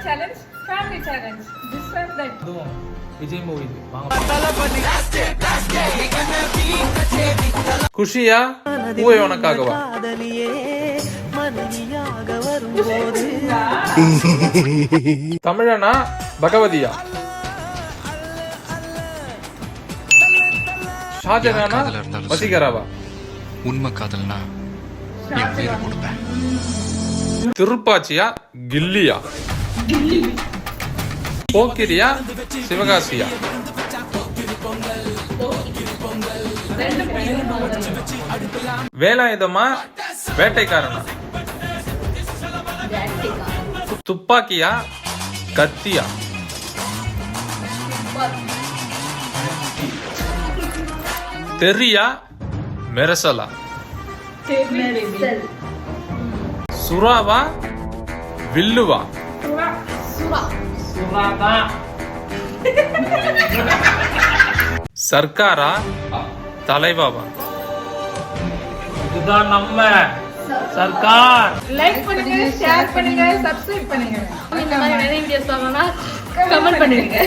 challenge, family challenge. This one that. Vijay movie குஷியா பூவை உனக்காகவா தமிழனா பகவதியா ஷாஜகானா வசீகராவா உண்மை காதல்னா என் பேரை கொடுப்பேன் திருப்பாச்சியா கில்லியா போக்கிரியா சிவகாசியா வேலாயுதமா வேட்டைக்காரனா துப்பாக்கியா கத்தியா தெரியா மெரசலா சுறாவா வில்லுவா சர்க்காரா தலைவாவா இதுதான் நம்ம சர்க்கார். லைக் பண்ணுங்க, ஷேர் பண்ணுங்க, சப்ஸ்கிரைப் பண்ணுங்க. இந்த மாதிரி நிறைய வீடியோஸ் பார்க்கணும்னா கமெண்ட் பண்ணுங்க.